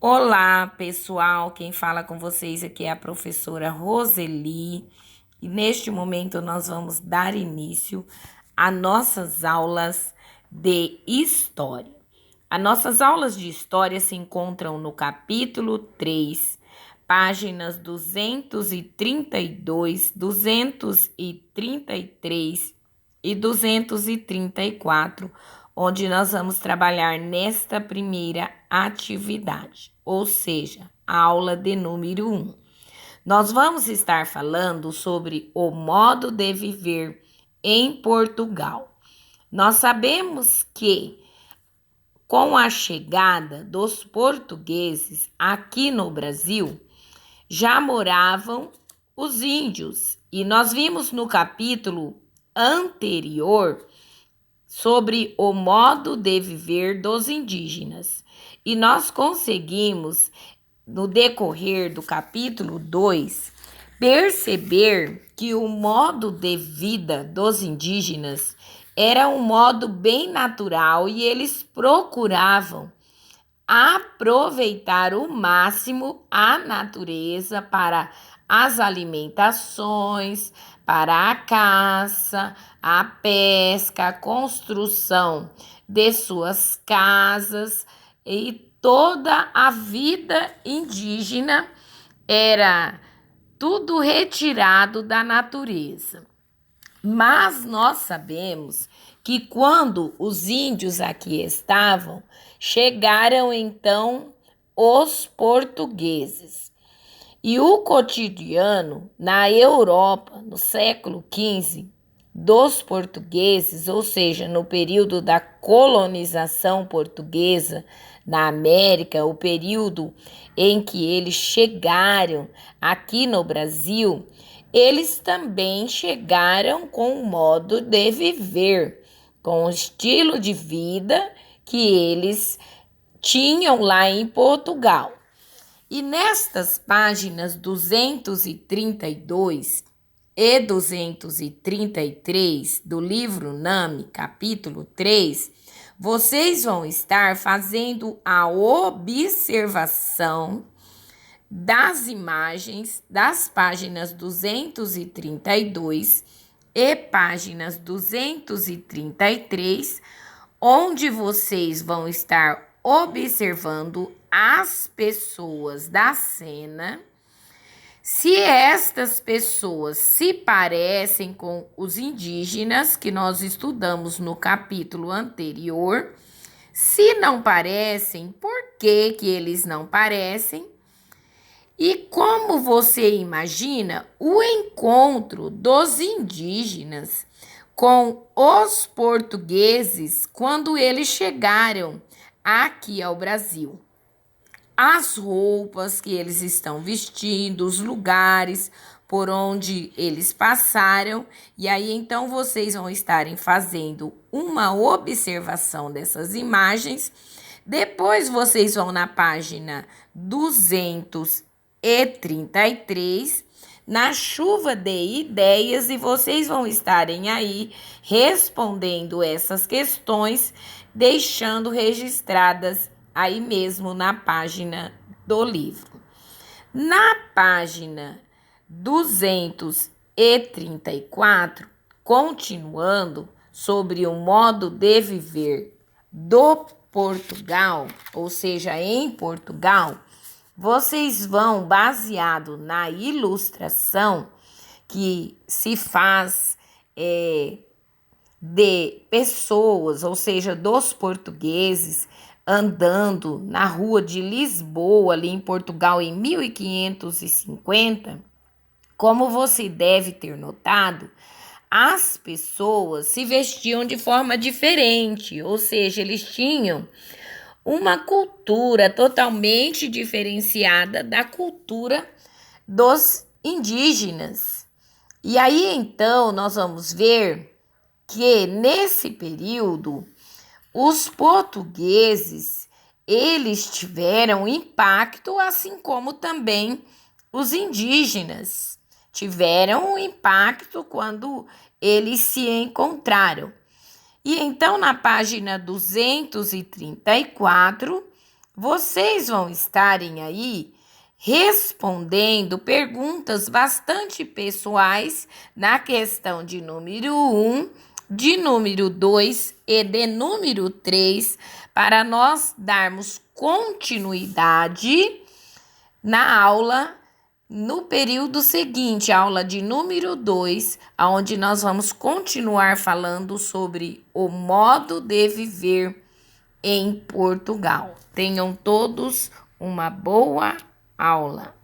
Olá, pessoal. Quem fala com vocês aqui é a professora Roseli. E neste momento nós vamos dar início às nossas aulas de história. As nossas aulas de história se encontram no capítulo 3, páginas 232, 233 e 234, onde nós vamos trabalhar nesta primeira atividade, ou seja, a aula de número 1. Nós vamos estar falando sobre o modo de viver em Portugal. Nós sabemos que com a chegada dos portugueses aqui no Brasil, já moravam os índios. E nós vimos no capítulo anterior sobre o modo de viver dos indígenas. E nós conseguimos, no decorrer do capítulo 2, perceber que o modo de vida dos indígenas era um modo bem natural e eles procuravam aproveitar o máximo a natureza para as alimentações, para a caça, a pesca, a construção de suas casas, e toda a vida indígena era tudo retirado da natureza. Mas nós sabemos que quando os índios aqui estavam, chegaram então os portugueses. E o cotidiano na Europa, no século XV, dos portugueses, ou seja, no período da colonização portuguesa na América, o período em que eles chegaram aqui no Brasil, eles também chegaram com um modo de viver, com o estilo de vida que eles tinham lá em Portugal. E nestas páginas 232 e 233 do livro NAMI, capítulo 3, vocês vão estar fazendo a observação das imagens das páginas 232 e páginas 233, onde vocês vão estar observando as pessoas da cena, se estas pessoas se parecem com os indígenas que nós estudamos no capítulo anterior. Se não parecem, por que eles não parecem? E como você imagina o encontro dos indígenas com os portugueses quando eles chegaram aqui ao Brasil? As roupas que eles estão vestindo, os lugares por onde eles passaram, e aí então vocês vão estarem fazendo uma observação dessas imagens. Depois vocês vão na página 233, na chuva de ideias, e vocês vão estarem aí respondendo essas questões, deixando registradas aí mesmo na página do livro. Na página 234, continuando sobre o modo de viver do Portugal, ou seja, em Portugal, vocês vão, baseado na ilustração que se faz de pessoas, ou seja, dos portugueses, andando na rua de Lisboa, ali em Portugal, em 1550, como você deve ter notado, as pessoas se vestiam de forma diferente, ou seja, eles tinham uma cultura totalmente diferenciada da cultura dos indígenas. E aí, então, nós vamos ver que nesse período os portugueses, eles tiveram impacto, assim como também os indígenas tiveram um impacto quando eles se encontraram. E então, na página 234, vocês vão estarem aí respondendo perguntas bastante pessoais na questão de número 1, de número 2 e de número 3, para nós darmos continuidade na aula no período seguinte, aula de número 2, onde nós vamos continuar falando sobre o modo de viver em Portugal. Tenham todos uma boa aula.